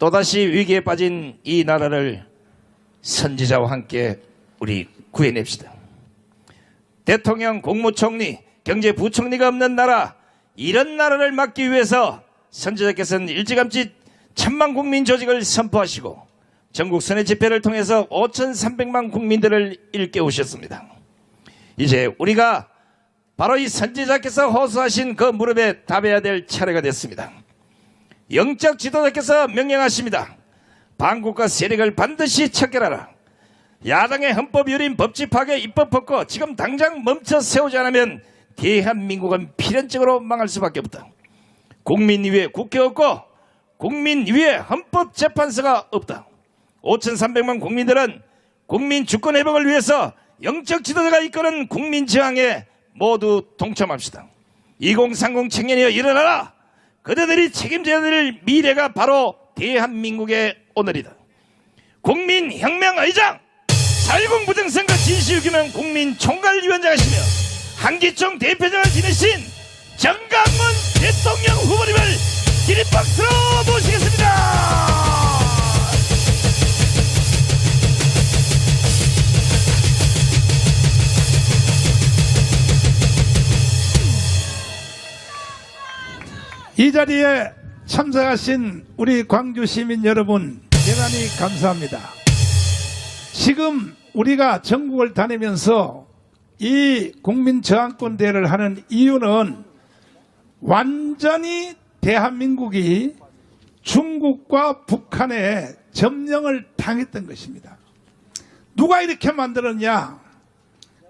또다시 위기에 빠진 이 나라를 선지자와 함께 우리 구해냅시다. 대통령, 국무총리, 경제부총리가 없는 나라, 이런 나라를 막기 위해서 선지자께서는 일찌감치 천만 국민 조직을 선포하시고 전국 선해 집회를 통해서 5,300만 국민들을 일깨우셨습니다. 이제 우리가 바로 이 선지자께서 호소하신 그 무릎에 답해야 될 차례가 됐습니다. 영적 지도자께서 명령하십니다. 반국가 세력을 반드시 척결하라. 야당의 헌법 유린 법치 파괴 입법 벗고 지금 당장 멈춰 세우지 않으면 대한민국은 필연적으로 망할 수밖에 없다. 국민 위에 국회 없고 국민 위에 헌법재판소가 없다. 5,300만 국민들은 국민 주권 회복을 위해서 영적 지도자가 이끄는 국민 저항에 모두 동참합시다. 2030 청년이여 일어나라. 그대들이 책임져야 될 미래가 바로 대한민국의 오늘이다. 국민혁명의장, 4.10 부정선거 진실규명 국민총괄위원장이시며 한기총 대표장을 지내신 정강문 대통령 후보님을 기립박수로 모시겠습니다. 이 자리에 참석하신 우리 광주 시민 여러분 대단히 감사합니다. 지금 우리가 전국을 다니면서 이 국민저항권 대회를 하는 이유는 완전히 대한민국이 중국과 북한의 점령을 당했던 것입니다. 누가 이렇게 만들었냐?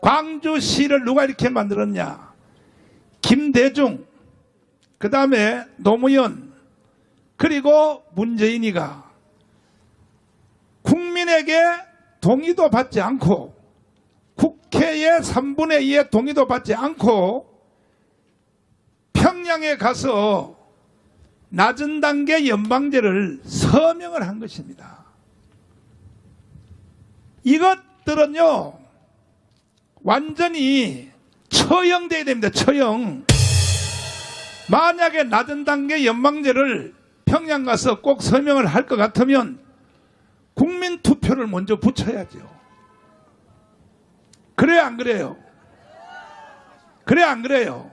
광주시를 누가 이렇게 만들었냐? 김대중, 그 다음에 노무현, 그리고 문재인이가 국민에게 동의도 받지 않고 국회의 3분의 2의 동의도 받지 않고 평양에 가서 낮은 단계 연방제를 서명을 한 것입니다. 이것들은요 완전히 처형돼야 됩니다. 처형. 만약에 낮은 단계 연방제를 평양 가서 꼭 서명을 할 것 같으면 국민 투표를 먼저 붙여야죠. 그래야 안 그래요? 그래야 안 그래요?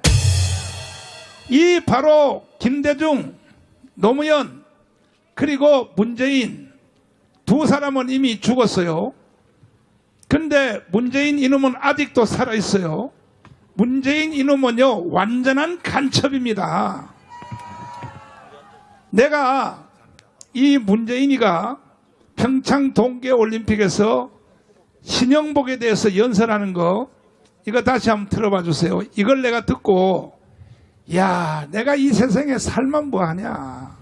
이 바로 김대중, 노무현, 그리고 문재인 두 사람은 이미 죽었어요. 근데 문재인 이놈은 아직도 살아있어요. 문재인 이놈은요 완전한 간첩입니다. 내가 이 문재인이가 평창 동계올림픽에서 신영복에 대해서 연설하는 거 이거 다시 한번 들어봐 주세요. 이걸 내가 듣고 야 내가 이 세상에 살만 뭐하냐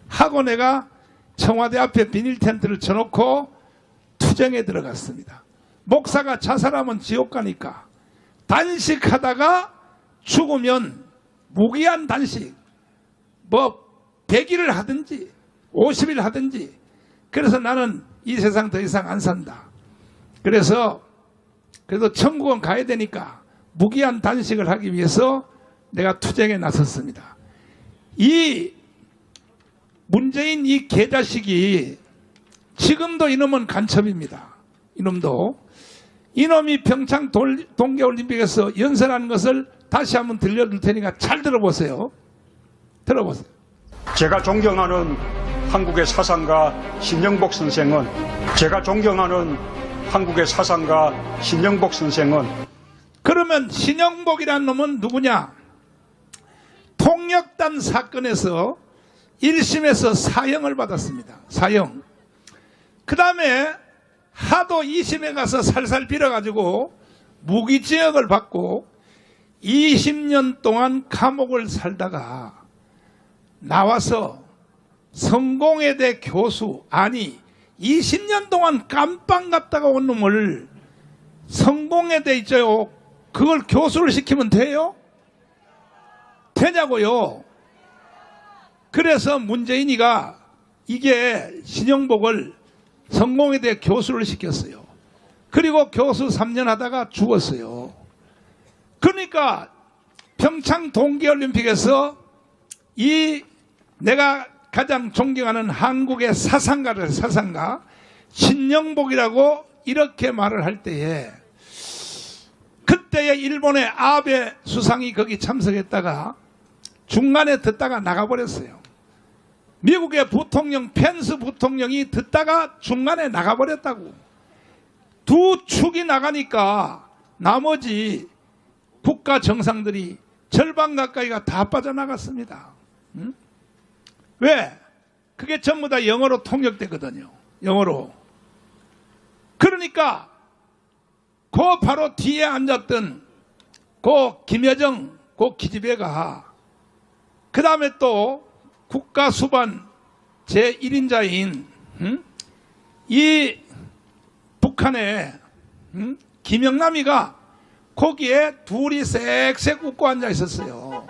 하고 내가 청와대 앞에 비닐 텐트를 쳐놓고 투쟁에 들어갔습니다. 목사가 자살하면 지옥 가니까 단식하다가 죽으면 무기한 단식 뭐 100일을 하든지 50일 하든지 그래서 나는 이 세상 더 이상 안 산다. 그래서 그래도 천국은 가야 되니까 무기한 단식을 하기 위해서 내가 투쟁에 나섰습니다. 이 문재인 이 개자식이 지금도 이놈은 간첩입니다. 이놈이 평창 동계올림픽에서 연설하는 것을 다시 한번 들려줄 테니까 잘 들어보세요. 들어보세요. 제가 존경하는 한국의 사상가 신영복 선생은 그러면 신영복이라는 놈은 누구냐? 통역단 사건에서 1심에서 사형을 받았습니다. 사형. 그 다음에 하도 2심에 가서 살살 빌어가지고 무기징역을 받고 20년 동안 감옥을 살다가 나와서 성공회대 교수, 아니 20년 동안 깜빵 갔다가 온 놈을 성공회대 있죠. 그걸 교수를 시키면 돼요? 되냐고요? 그래서 문재인이가 이게 신영복을 성공회대 교수를 시켰어요. 그리고 교수 3년 하다가 죽었어요. 그러니까 평창 동계올림픽에서 이 내가 가장 존경하는 한국의 사상가를 사상가 신영복이라고 이렇게 말을 할 때에 그때의 일본의 아베 수상이 거기 참석했다가 중간에 듣다가 나가버렸어요. 미국의 부통령 펜스 부통령이 듣다가 중간에 나가버렸다고. 두 축이 나가니까 나머지 국가 정상들이 절반 가까이가 다 빠져나갔습니다. 응? 왜? 그게 전부 다 영어로 통역되거든요. 영어로. 그러니까 그 바로 뒤에 앉았던 그 김여정 그 기집애가 그 다음에 또 국가수반 제1인자인 이 북한의 김영남이가 거기에 둘이 쌕쌕 웃고 앉아 있었어요.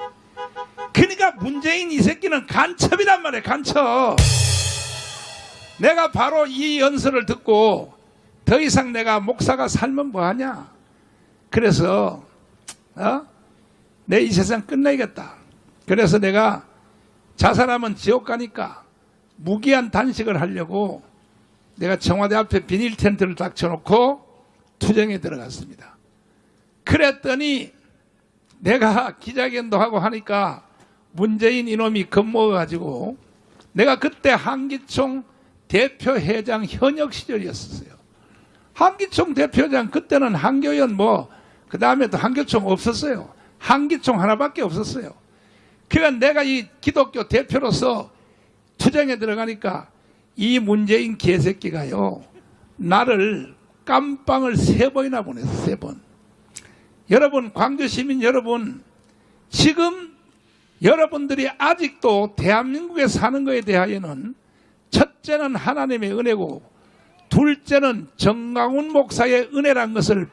그러니까 문재인 이 새끼는 간첩이란 말이에요. 간첩. 내가 바로 이 연설을 듣고 더 이상 내가 목사가 살면 뭐하냐. 그래서 내 이 세상 끝내야겠다. 그래서 내가 자살하면 지옥 가니까 무기한 단식을 하려고 내가 청와대 앞에 비닐 텐트를 딱 쳐놓고 투쟁에 들어갔습니다. 그랬더니 내가 기자회견도 하고 하니까 문재인 이놈이 겁먹어가지고 내가 그때 한기총 대표회장 현역 시절이었어요. 한기총 대표회장 그때는 한교연 그 다음에 또 한교총 없었어요. 한기총 하나밖에 없었어요. 그러니까 내가 이 기독교 대표로서 투쟁에 들어가니까 이 문재인 개새끼가요 나를 깜빵을 3번이나 보냈어. 3번. 여러분 광주 시민 여러분 지금 여러분들이 아직도 대한민국에 사는 것에 대하여는 첫째는 하나님의 은혜고 둘째는 정강훈 목사의 은혜란 것을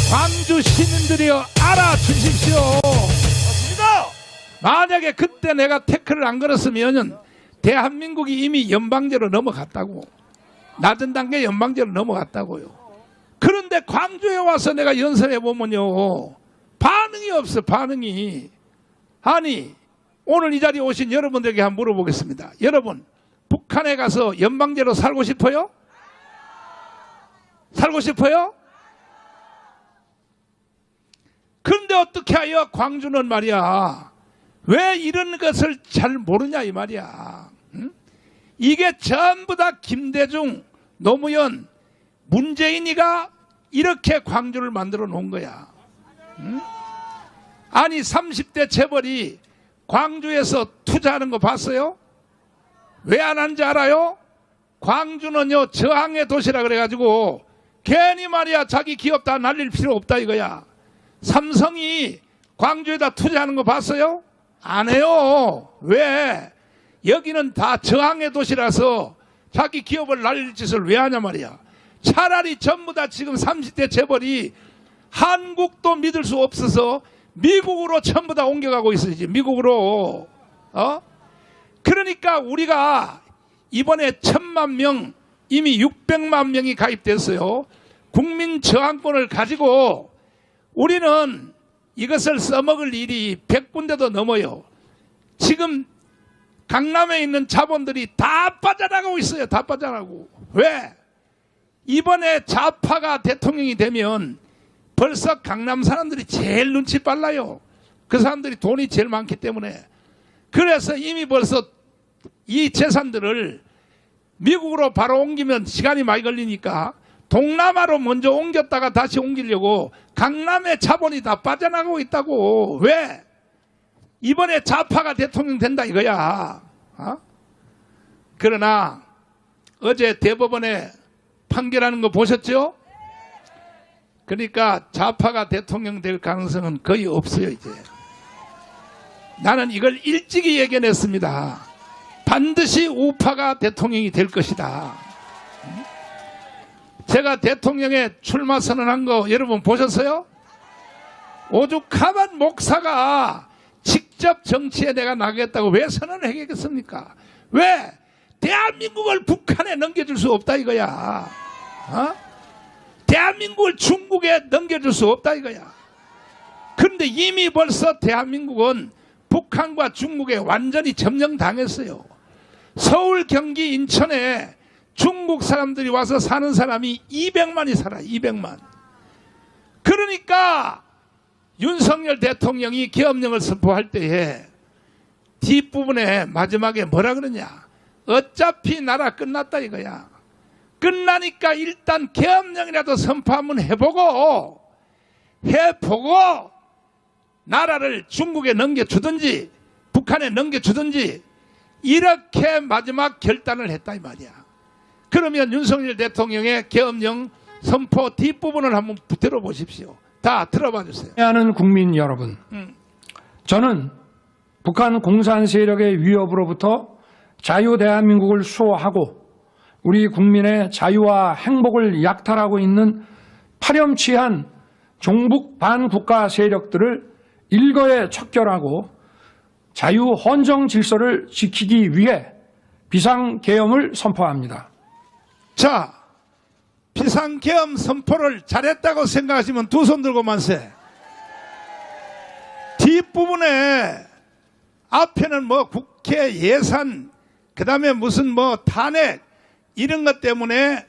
광주 시민들이여 알아주십시오. 맞습니다. 만약에 그때 내가 태클을 안 걸었으면 대한민국이 이미 연방제로 넘어갔다고. 낮은 단계 연방제로 넘어갔다고요. 그런데 광주에 와서 내가 연설해 보면요 반응이 없어. 반응이. 아니 오늘 이 자리에 오신 여러분들에게 한번 물어보겠습니다. 여러분 북한에 가서 연방제로 살고 싶어요? 살고 싶어요? 그런데 어떻게 하여 광주는 말이야 왜 이런 것을 잘 모르냐 이 말이야. 응? 이게 전부 다 김대중, 노무현, 문재인이가 이렇게 광주를 만들어 놓은 거야. 응? 아니 30대 재벌이 광주에서 투자하는 거 봤어요? 왜 안 한지 알아요? 광주는요 저항의 도시라 그래가지고 괜히 말이야 자기 기업 다 날릴 필요 없다 이거야. 삼성이 광주에다 투자하는 거 봤어요? 안 해요. 왜? 여기는 다 저항의 도시라서 자기 기업을 날릴 짓을 왜 하냐 말이야. 차라리 전부 다 지금 30대 재벌이 한국도 믿을 수 없어서 미국으로 전부 다 옮겨가고 있어야지. 미국으로. 그러니까 우리가 이번에 1000만 명 이미 600만 명이 가입됐어요. 국민 저항권을 가지고 우리는 이것을 써먹을 일이 100군데도 넘어요. 지금 강남에 있는 자본들이 다 빠져나가고 있어요. 다 빠져나가고. 왜? 이번에 좌파가 대통령이 되면 벌써 강남 사람들이 제일 눈치 빨라요. 그 사람들이 돈이 제일 많기 때문에. 그래서 이미 벌써 이 재산들을 미국으로 바로 옮기면 시간이 많이 걸리니까 동남아로 먼저 옮겼다가 다시 옮기려고 강남의 자본이 다 빠져나가고 있다고. 왜? 이번에 좌파가 대통령 된다 이거야. 그러나 어제 대법원에 판결하는 거 보셨죠? 그러니까 좌파가 대통령 될 가능성은 거의 없어요. 이제 나는 이걸 일찍이 예견했습니다. 반드시 우파가 대통령이 될 것이다. 제가 대통령에 출마 선언한 거 여러분 보셨어요? 오죽하면 목사가 직접 정치에 내가 나가겠다고 왜 선언을 하겠습니까? 왜? 대한민국을 북한에 넘겨줄 수 없다 이거야. 대한민국을 중국에 넘겨줄 수 없다 이거야. 그런데 이미 벌써 대한민국은 북한과 중국에 완전히 점령당했어요. 서울, 경기, 인천에 중국 사람들이 와서 사는 사람이 200만이 살아요. 200만. 그러니까 윤석열 대통령이 계엄령을 선포할 때에 뒷부분에 마지막에 뭐라 그러냐. 어차피 나라 끝났다 이거야. 끝나니까 일단 계엄령이라도 선포 한번 해보고 나라를 중국에 넘겨주든지 북한에 넘겨주든지 이렇게 마지막 결단을 했다 이 말이야. 그러면 윤석열 대통령의 계엄령 선포 뒷부분을 한번 들어보십시오. 다 들어봐 주세요. 하는 국민 여러분, 저는 북한 공산 세력의 위협으로부터 자유 대한민국을 수호하고 우리 국민의 자유와 행복을 약탈하고 있는 파렴치한 종북 반국가 세력들을 일거에 척결하고 자유 헌정 질서를 지키기 위해 비상계엄을 선포합니다. 자, 비상계엄 선포를 잘했다고 생각하시면 두 손 들고 만세. 뒷부분에 앞에는 뭐 국회 예산, 그 다음에 무슨 뭐 탄핵 이런 것 때문에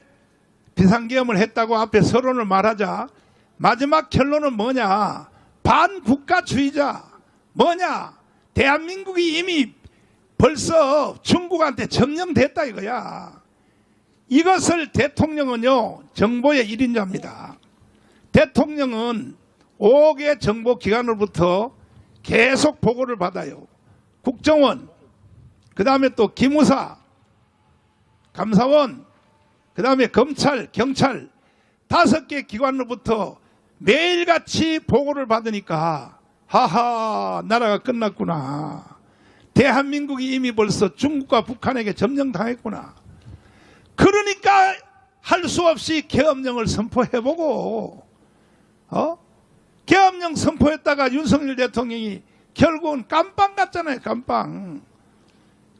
비상계엄을 했다고 앞에 서론을 말하자 마지막 결론은 뭐냐. 반국가주의자 뭐냐. 대한민국이 이미 벌써 중국한테 점령됐다 이거야. 이것을 대통령은요 정보의 1인자입니다. 대통령은 5개 정보기관으로부터 계속 보고를 받아요. 국정원, 그 다음에 또 기무사, 감사원, 그 다음에 검찰, 경찰 5개 기관으로부터 매일같이 보고를 받으니까 하하 나라가 끝났구나. 대한민국이 이미 벌써 중국과 북한에게 점령당했구나. 그러니까 할 수 없이 계엄령을 선포해보고 계엄령 선포했다가 윤석열 대통령이 결국은 깜빵 갔잖아요. 깜빵.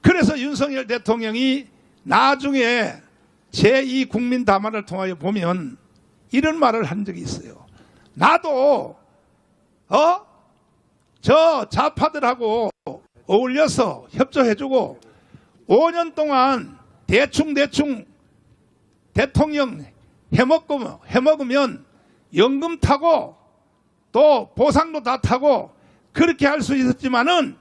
그래서 윤석열 대통령이 나중에 제2 국민담화를 통하여 보면 이런 말을 한 적이 있어요. 나도 저 좌파들하고 어울려서 협조해주고 5년 동안 대충 대통령 해먹으면 연금 타고 또 보상도 다 타고 그렇게 할 수 있었지만은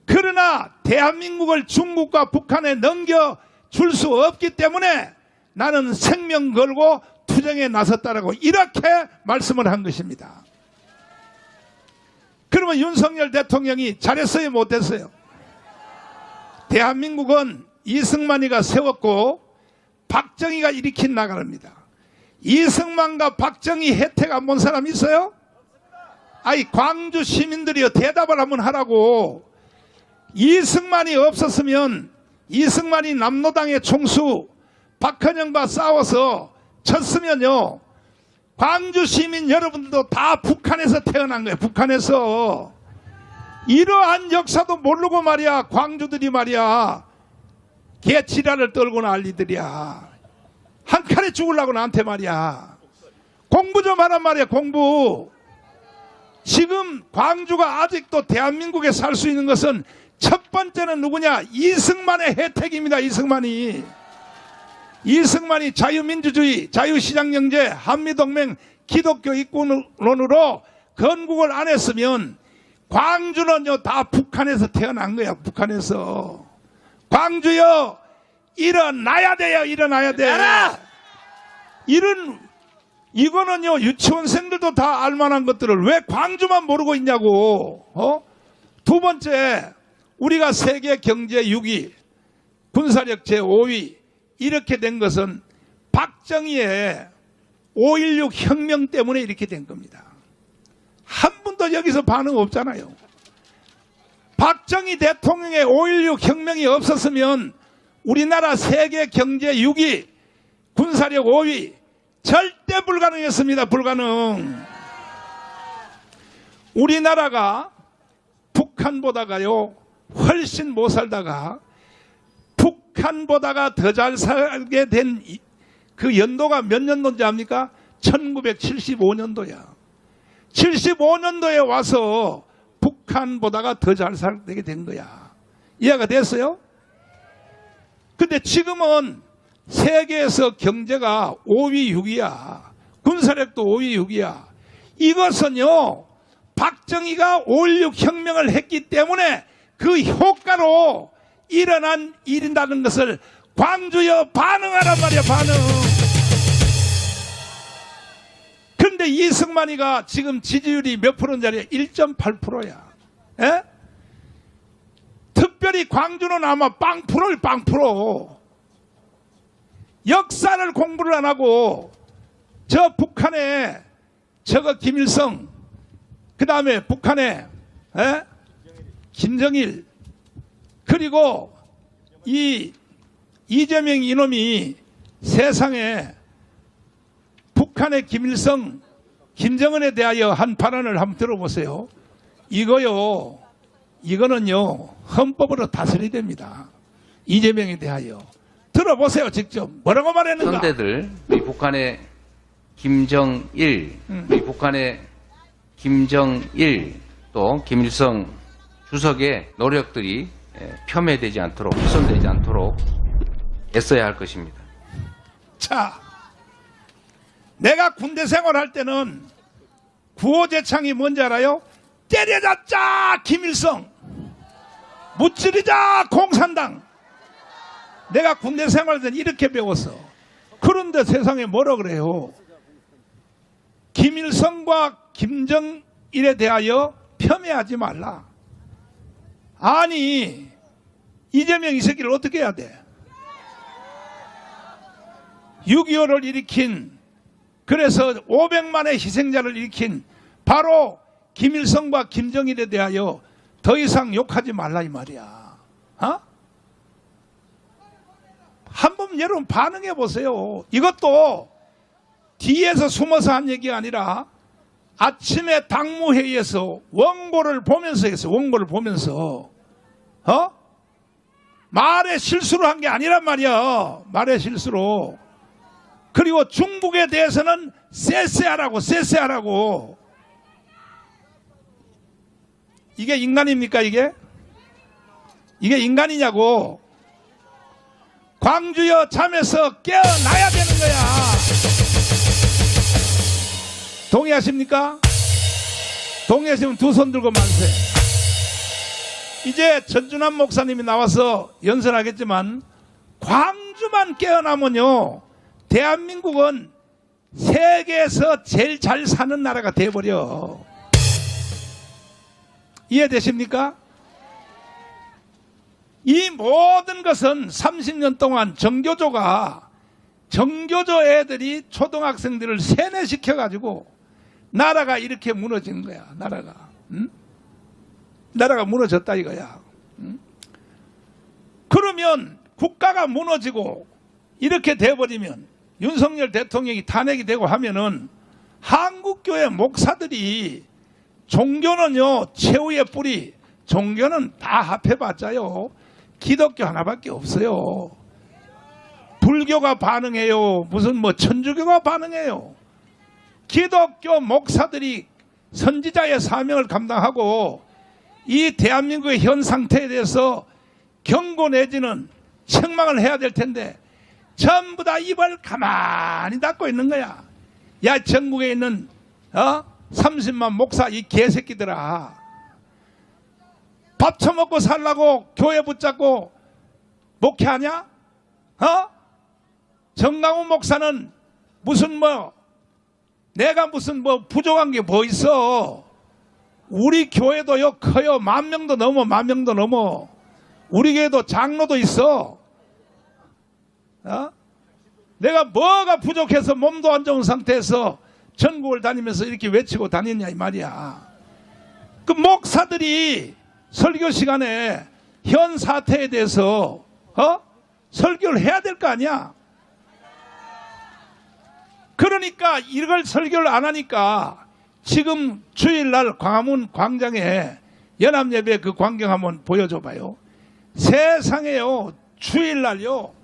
그러나 대한민국을 중국과 북한에 넘겨줄 수 없기 때문에 나는 생명 걸고 투쟁에 나섰다라고 이렇게 말씀을 한 것입니다. 그러면 윤석열 대통령이 잘했어요 못했어요? 대한민국은 이승만이가 세웠고 박정희가 일으킨 나라입니다. 이승만과 박정희 혜택 안 본 사람 있어요? 아이 광주 시민들이요 대답을 한번 하라고. 이승만이 없었으면 이승만이 남로당의 총수 박헌영과 싸워서 쳤으면요 광주 시민 여러분들도 다 북한에서 태어난 거예요. 북한에서. 이러한 역사도 모르고 말이야 광주들이 말이야 개지랄을 떨고 난리들이야. 한 칼에 죽으려고 나한테 말이야. 공부 좀 하란 말이야. 공부. 지금 광주가 아직도 대한민국에 살 수 있는 것은 첫 번째는 누구냐. 이승만의 혜택입니다. 이승만이 자유민주주의, 자유시장경제, 한미동맹, 기독교 이권론으로 건국을 안 했으면 광주는요 다 북한에서 태어난 거야. 북한에서. 광주요 일어나야 돼요. 일어나야 돼. 이거는요 유치원생들도 다 알만한 것들을 왜 광주만 모르고 있냐고. 두 번째, 우리가 세계 경제 6위, 군사력 제5위 이렇게 된 것은 박정희의 5.16 혁명 때문에 이렇게 된 겁니다. 한 분도 여기서 반응 없잖아요. 박정희 대통령의 5.16 혁명이 없었으면 우리나라 세계 경제 6위, 군사력 5위 절대 불가능했습니다. 불가능. 우리나라가 북한보다가요 훨씬 못 살다가 북한보다가 더 잘 살게 된 그 연도가 몇 년도인지 압니까? 1975년도야. 75년도에 와서 북한보다가 더 잘 살게 된 거야. 이해가 됐어요? 근데 지금은 세계에서 경제가 5위 6위야. 군사력도 5위 6위야. 이것은요, 박정희가 5.16 혁명을 했기 때문에 그 효과로 일어난 일이라는 것을 광주여 반응하란 말이야, 반응. 그런데 이승만이가 지금 지지율이 몇 프로인지 1.8%야. 에? 특별히 광주는 아마 빵프로일 빵프로. 역사를 공부를 안 하고 저 북한에 저거 김일성, 그 다음에 북한에 김정일, 그리고 이 이재명 이놈이 세상에 북한의 김일성, 김정은에 대하여 한 발언을 한번 들어보세요. 이거는요 헌법으로 다스려야 됩니다. 이재명에 대하여 들어보세요. 직접 뭐라고 말했는가. 선대들, 우리 북한의 김정일, 우리 북한의 김정일 또 김일성 주석의 노력들이 폄훼되지 않도록, 훼손되지 않도록 애써야 할 것입니다. 자, 내가 군대 생활할 때는 구호제창이 뭔지 알아요? 때려잡자 김일성, 무찌르자 공산당. 내가 군대 생활할 때는 이렇게 배웠어. 그런데 세상에 뭐라 그래요? 김일성과 김정일에 대하여 폄훼하지 말라. 아니, 이재명 이 새끼를 어떻게 해야 돼? 6.25를 일으킨, 그래서 500만의 희생자를 일으킨 바로 김일성과 김정일에 대하여 더 이상 욕하지 말라 이 말이야. 어? 한번 여러분 반응해 보세요. 이것도 뒤에서 숨어서 한 얘기가 아니라 아침에 당무회의에서 원고를 보면서 했어요. 원고를 보면서. 말에 실수로 한 게 아니란 말이야. 말에 실수로. 그리고 중국에 대해서는 쎄쎄하라고. 이게 인간입니까, 이게? 이게 인간이냐고. 광주여 잠에서 깨어나야 되는 거야. 동의하십니까? 동의하시면 두 손 들고 만세. 이제 전준환 목사님이 나와서 연설하겠지만 광주만 깨어나면요 대한민국은 세계에서 제일 잘 사는 나라가 돼버려. 이해되십니까? 이 모든 것은 30년 동안 정교조 애들이 초등학생들을 세뇌시켜가지고 나라가 이렇게 무너지는 거야. 나라가. 응? 나라가 무너졌다 이거야. 응? 그러면 국가가 무너지고 이렇게 돼버리면 윤석열 대통령이 탄핵이 되고 하면은 한국교회 목사들이 종교는요 최후의 뿌리, 종교는 다 합해봤자요 기독교 하나밖에 없어요. 불교가 반응해요. 무슨 뭐 천주교가 반응해요. 기독교 목사들이 선지자의 사명을 감당하고 이 대한민국의 현 상태에 대해서 경고 내지는 책망을 해야 될 텐데 전부 다 입을 가만히 닫고 있는 거야. 야, 전국에 있는 30만 목사 이 개새끼들아, 밥 처먹고 살라고 교회 붙잡고 목회하냐? 정강훈 목사는 무슨 내가 무슨 부족한 게 뭐 있어? 우리 교회도요 커요. 10,000명도 넘어. 10,000명도 넘어. 우리 교회도 장로도 있어. 내가 뭐가 부족해서 몸도 안 좋은 상태에서 전국을 다니면서 이렇게 외치고 다녔냐 이 말이야. 그 목사들이 설교 시간에 현 사태에 대해서 설교를 해야 될 거 아니야. 그러니까 이걸 설교를 안 하니까 지금 주일날 광화문 광장에 연합예배 그 광경 한번 보여줘봐요. 세상에요 주일날요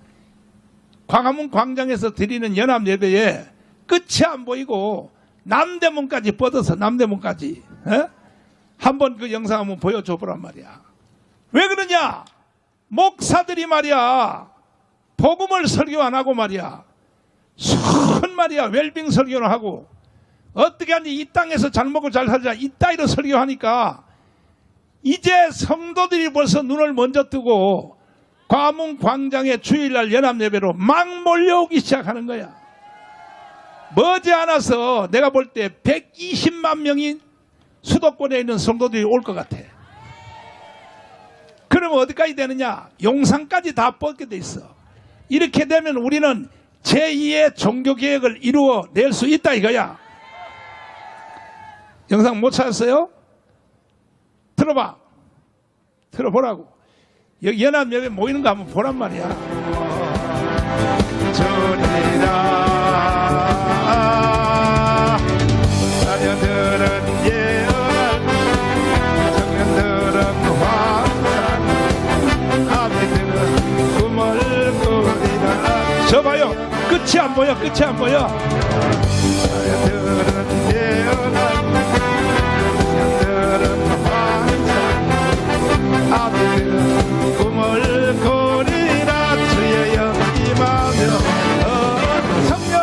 광화문 광장에서 드리는 연합예배에 끝이 안 보이고 남대문까지 뻗어서 남대문까지 한번 그 영상 한번 보여줘보란 말이야. 왜 그러냐? 목사들이 말이야 복음을 설교 안 하고 말이야. 순 말이야. 웰빙 설교를 하고 어떻게 하니 이 땅에서 잘 먹고 잘 살자 이따위로 설교하니까 이제 성도들이 벌써 눈을 먼저 뜨고 과문 광장에 주일날 연합예배로 막 몰려오기 시작하는 거야. 머지않아서 내가 볼 때 120만 명이 수도권에 있는 성도들이 올 것 같아. 그러면 어디까지 되느냐? 용산까지 다 뻗게 돼 있어. 이렇게 되면 우리는 제2의 종교개혁을 이루어낼 수 있다 이거야. 영상 못 찾았어요? 들어봐. 들어보라고. 여기 연합예배 모이는 거 한번 보란 말이야. 전이라 자녀들은 예언 청년들은 환상 아비들은 꿈을 꾸리라. 저 봐요. 끝이 안 보여. 끝이 안 보여. 자녀들은 예언한 청년들은 환상 아비들은 꿈을 꾸리라. 주의 영 임하며 성령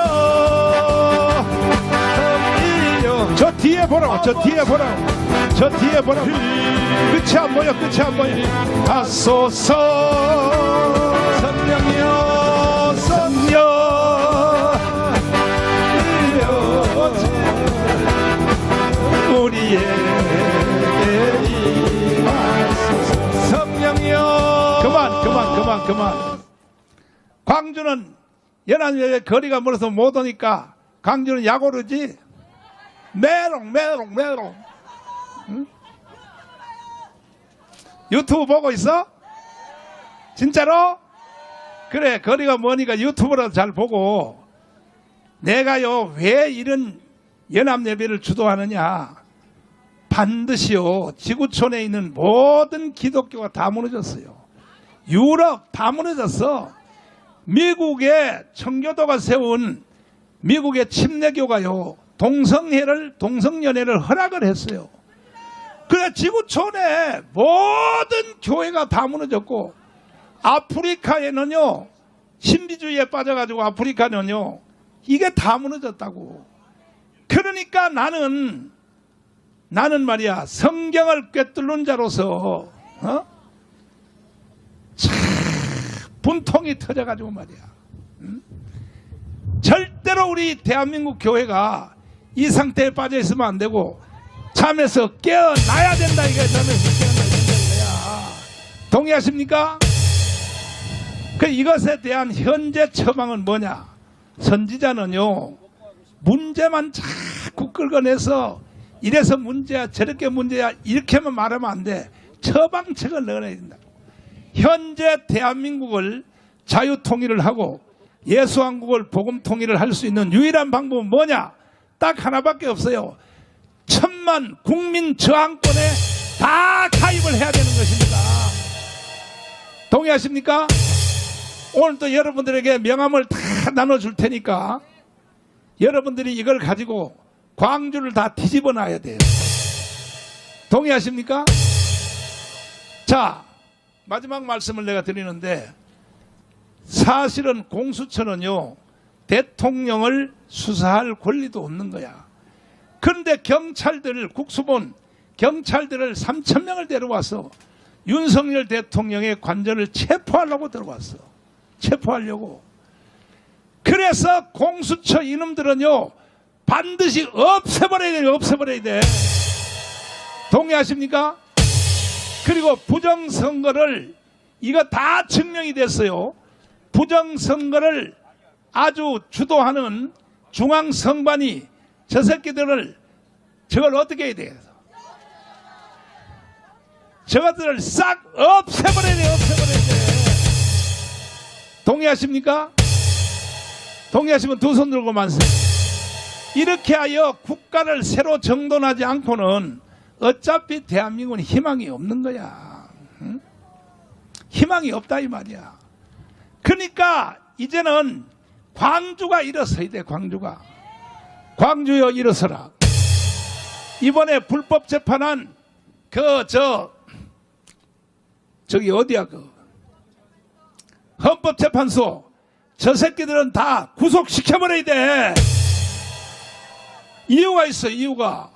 성령. 저 뒤에 보라고. 저 뒤에 보라고. 저 뒤에 보라고. 끝이 안 보여. 끝이 안 보여. 하소서 성령이여 성령 우리에게 임하소서. 성령이여. 그만. 광주는 연합예배 거리가 멀어서 못 오니까 광주는 약오르지. 메롱. 응? 유튜브 보고 있어? 진짜로? 그래, 거리가 머니까 유튜브라도 잘 보고. 내가요 왜 이런 연합예배를 주도하느냐. 반드시요 지구촌에 있는 모든 기독교가 다 무너졌어요. 유럽 다 무너졌어. 미국의 청교도가 세운 미국의 침례교가요 동성연애를 허락을 했어요. 그래 지구촌에 모든 교회가 다 무너졌고 아프리카에는요 신비주의에 빠져가지고 아프리카는요 이게 다 무너졌다고. 그러니까 나는 말이야 성경을 꿰뚫는 자로서 참 분통이 터져가지고 말이야. 절대로 우리 대한민국 교회가 이 상태에 빠져 있으면 안 되고 잠에서 깨어나야 된다 이거야. 잠에서 깨어나야 된다 이거야. 동의하십니까? 그 이것에 대한 현재 처방은 뭐냐? 선지자는요 문제만 자꾸 끌어내서 이래서 문제야 저렇게 문제야 이렇게만 말하면 안 돼. 처방책을 넣어내야 된다. 현재 대한민국을 자유통일을 하고 예수왕국을 복음통일을 할 수 있는 유일한 방법은 뭐냐? 딱 하나밖에 없어요. 1000만 국민 저항권에 다 가입을 해야 되는 것입니다. 동의하십니까? 오늘 또 여러분들에게 명함을 다 나눠줄 테니까 여러분들이 이걸 가지고 광주를 다 뒤집어 놔야 돼요. 동의하십니까? 자, 마지막 말씀을 내가 드리는데 사실은 공수처는요 대통령을 수사할 권리도 없는 거야. 그런데 경찰들을 국수본 경찰들을 3,000명을 데려와서 윤석열 대통령의 관저를 체포하려고 들어왔어. 체포하려고. 그래서 공수처 이놈들은요 반드시 없애버려야 돼. 없애버려야 돼. 동의하십니까? 그리고 부정선거를 이거 다 증명이 됐어요. 부정선거를 아주 주도하는 중앙선관위 저 새끼들을 저걸 어떻게 해야 돼요? 저것들을 싹 없애버려야 돼. 없애버려야 돼. 동의하십니까? 동의하시면 두 손 들고 만세. 이렇게 하여 국가를 새로 정돈하지 않고는 어차피 대한민국은 희망이 없는 거야. 응? 희망이 없다 이 말이야. 그러니까 이제는 광주가 일어서야 돼. 광주여 일어서라. 이번에 불법 재판한 저기 어디야 그 헌법재판소 저 새끼들은 다 구속시켜버려야 돼. 이유가 있어, 이유가.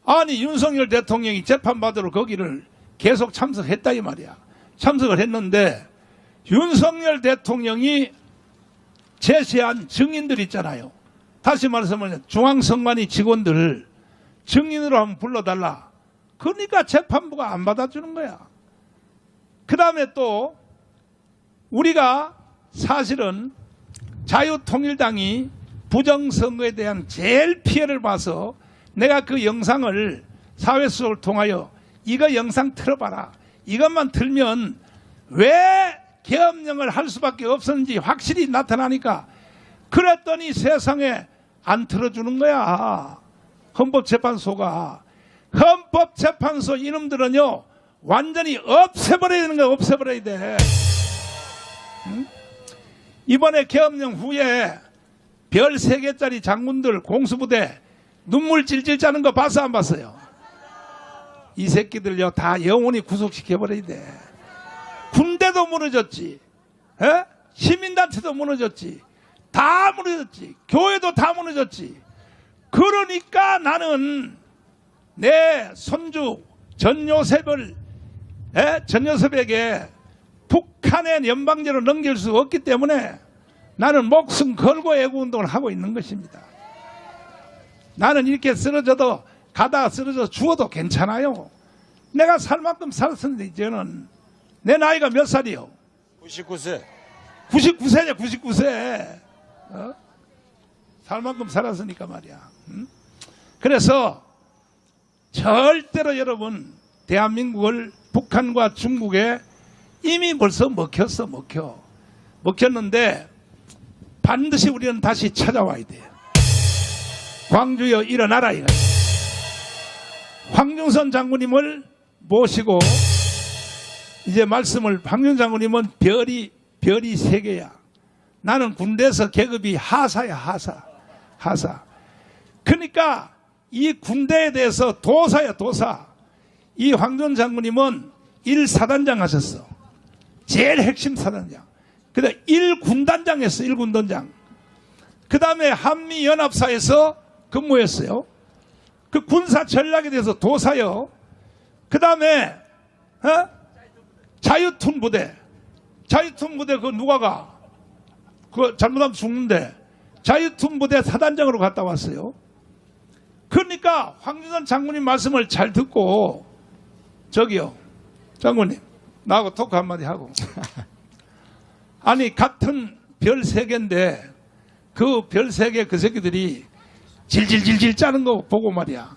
아니, 윤석열 대통령이 재판받으러 거기를 계속 참석했다 이 말이야. 참석을 했는데 윤석열 대통령이 제시한 증인들 있잖아요. 다시 말해서 중앙선관위 직원들 증인으로 한번 불러달라. 그러니까 재판부가 안 받아주는 거야. 그 다음에 또 우리가 사실은 자유통일당이 부정선거에 대한 제일 피해를 봐서 내가 그 영상을 사회수석을 통하여 이거 영상 틀어봐라. 이것만 틀면 왜 계엄령을 할 수밖에 없었는지 확실히 나타나니까 그랬더니 세상에 안 틀어주는 거야. 헌법재판소가. 헌법재판소 이놈들은요 완전히 없애버려야 되는 거야. 없애버려야 돼. 응? 이번에 계엄령 후에 별 3개짜리 장군들 공수부대 눈물 질질 짜는 거 봤어 안 봤어요? 이 새끼들요 다 영원히 구속시켜버려야 돼. 군대도 무너졌지, 에? 시민단체도 무너졌지, 다 무너졌지, 교회도 다 무너졌지. 그러니까 나는 내 손주 전요셉에게 북한의 연방제로 넘길 수 없기 때문에 나는 목숨 걸고 애국운동을 하고 있는 것입니다. 나는 이렇게 쓰러져도 가다가 쓰러져 죽어도 괜찮아요. 내가 살 만큼 살았는데 이제는 내 나이가 몇 살이요? 99세. 99세냐 99세. 살 만큼 살았으니까 말이야. 응? 그래서 절대로 여러분 대한민국을 북한과 중국에 이미 벌써 먹혔어. 먹혔는데 반드시 우리는 다시 찾아와야 돼요. 광주여 일어나라 이거. 황중선 장군님을 모시고 이제 말씀을 황중선 장군님은 별이 3개야. 나는 군대에서 계급이 하사야 하사. 그러니까 이 군대에 대해서 도사야 도사. 이 황중선 장군님은 1사단장 하셨어. 제일 핵심 사단장. 그다음 1군단장 했어. 1군단장. 그 다음에 한미연합사에서 근무했어요. 그 군사 전략에 대해서 도사요. 그 다음에 자유툰부대 그 누가 가? 그거 잘못하면 죽는데 자유툰부대 사단장으로 갔다 왔어요. 그러니까 황준선 장군님 말씀을 잘 듣고 저기요 장군님 나하고 토크 한마디 하고 아니 같은 별 3개인데 그 별 3개 그 새끼들이 질질질질 짜는 거 보고 말이야.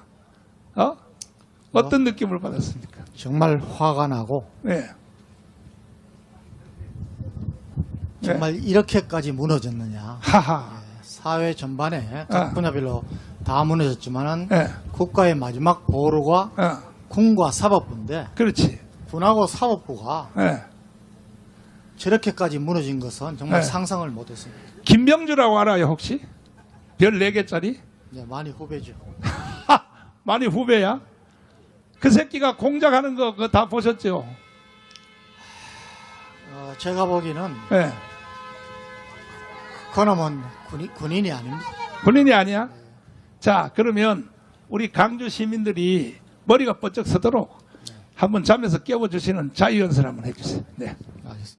어떤 느낌을 받았습니까? 정말 화가 나고 네. 정말 이렇게까지 무너졌느냐. 하하. 사회 전반에 각 분야별로 다 무너졌지만은 네. 국가의 마지막 보루가 군과 사법부인데 그렇지. 군하고 사법부가 네. 저렇게까지 무너진 것은 정말 네. 상상을 못했습니다. 김병주라고 알아요 혹시? 별 4개짜리? 네, 많이 후배죠. 많이 후배야? 그 새끼가 공작하는 거 그거 다 보셨죠? 제가 보기에는 네. 그놈은 군인이 아닙니다. 군인이 아니야? 자 그러면 우리 강주 시민들이 머리가 번쩍 서도록 한번 잠에서 깨워주시는 자유연설 한번 해주세요. 네. 알겠습니다.